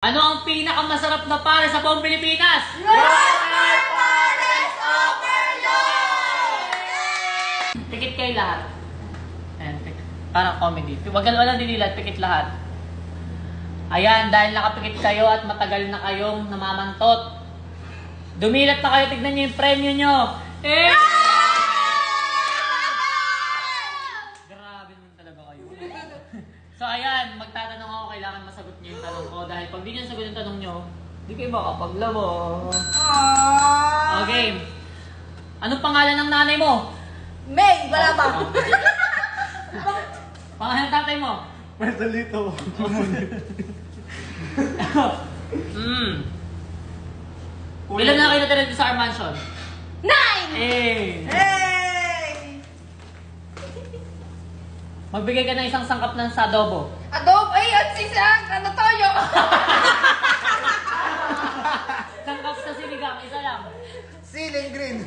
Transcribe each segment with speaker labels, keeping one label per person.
Speaker 1: Ano ang pinakamasarap na pare sa buong Pilipinas?
Speaker 2: Rosemar Pares Overload!
Speaker 1: Pikit kayo lahat. Ayan, parang comedy. Walang dililat, pikit lahat. Ayan, dahil nakapikit kayo at matagal na kayong namamantot. Dumilat na kayo, tignan nyo yung premyo nyo. Eh! Grabe naman talaga kayo. So ayan, magtatanong ako, kailangan masagot nyo yung tanong ko. Dahil pag di nyo sagot yung tanong nyo, di kayo makapaglabo. Okay. Anong pangalan ng nanay mo?
Speaker 2: May! Wala ba?
Speaker 1: Pangalan ng tatay mo?
Speaker 3: Perdalito.
Speaker 1: Ilan na kayo natira sa our mansion?
Speaker 2: 9!
Speaker 1: Eh!
Speaker 2: Hey!
Speaker 1: Magbigay ka ng isang sangkap ng sa adobo.
Speaker 2: Adobo! Ay, at sisang! Ano toyo?
Speaker 1: Sangkap sa sinigang, isa lang.
Speaker 3: Ceiling green.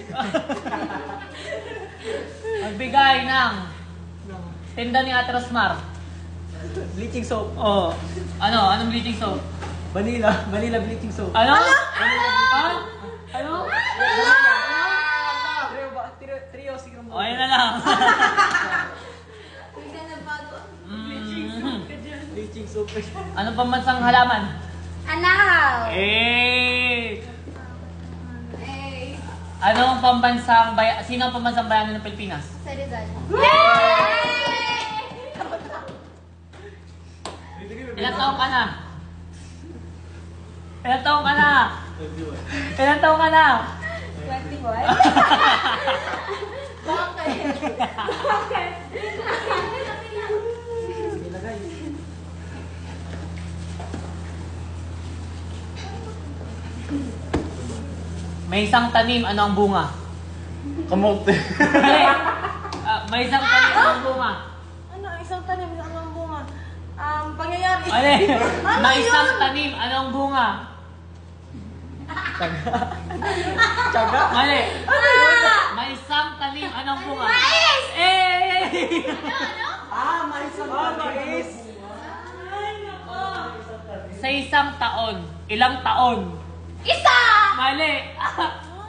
Speaker 1: Magbigay ng tinda ni Ate Rosmar.
Speaker 3: Bleaching soap.
Speaker 1: Oh. Anong bleaching soap?
Speaker 3: Vanilla bleaching soap.
Speaker 1: Ano? Ano?
Speaker 3: Trio siguro.
Speaker 1: O, ayun na lang.
Speaker 3: Bleaching soap.
Speaker 1: Anong pambansang halaman?
Speaker 2: Anahaw!
Speaker 1: Eh!
Speaker 2: Hey!
Speaker 1: Anong pambansang bayan? Sino ang pambansang bayanan ng Pilipinas?
Speaker 2: Sa Rizal.
Speaker 1: Ilang taong ka na? Ilang taong ka na? Ilang taong ka na?
Speaker 2: 21? Bakit? Bakit?
Speaker 1: May isang tanim, ano ang bunga?
Speaker 3: Kamote.
Speaker 1: Mali. May isang tanim, ano ang bunga?
Speaker 2: Ano? Isang tanim, isang bunga. Pangyayari.
Speaker 1: Mali.
Speaker 2: Ano
Speaker 1: May
Speaker 2: yun?
Speaker 1: isang tanim, ano ang bunga?
Speaker 3: Tsaga.
Speaker 1: Mali. May isang tanim, ano ang bunga?
Speaker 2: Mais!
Speaker 1: Eh!
Speaker 3: May isang mais.
Speaker 1: Sa isang taon, ilang taon?
Speaker 2: Isa!
Speaker 1: Mali.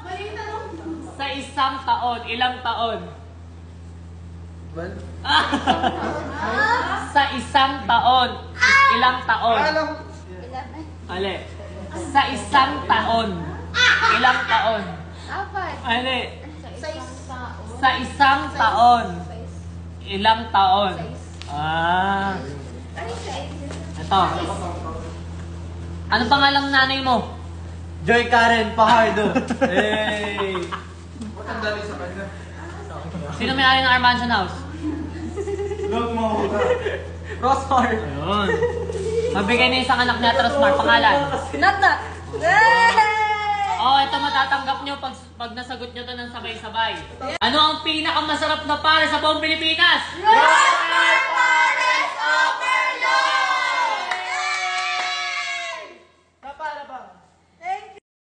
Speaker 2: Mali na lang.
Speaker 1: Sa isang taon, ilang taon? Sa isang taon, ilang taon? Mali. Sa isang taon, ilang taon?
Speaker 2: Apat.
Speaker 1: Mali.
Speaker 2: Sa isang
Speaker 1: Sa isang taon, ilang taon? Ah.
Speaker 2: Ano yung
Speaker 1: Ito. Ano pangalang nanay mo?
Speaker 3: Joy Karen Pajardo.
Speaker 1: Hey! Sino may-ari ng our mansion house?
Speaker 3: Look mo. Rosmar.
Speaker 1: Ayun. Mabigay na isang anak ni Ate Rosmar. Pangalan?
Speaker 2: Nat!
Speaker 1: Oh, ito matatanggap nyo pag nasagot nyo to ng sabay-sabay. Ano ang pinakamasarap na pare sa buong Pilipinas?
Speaker 2: Rosemar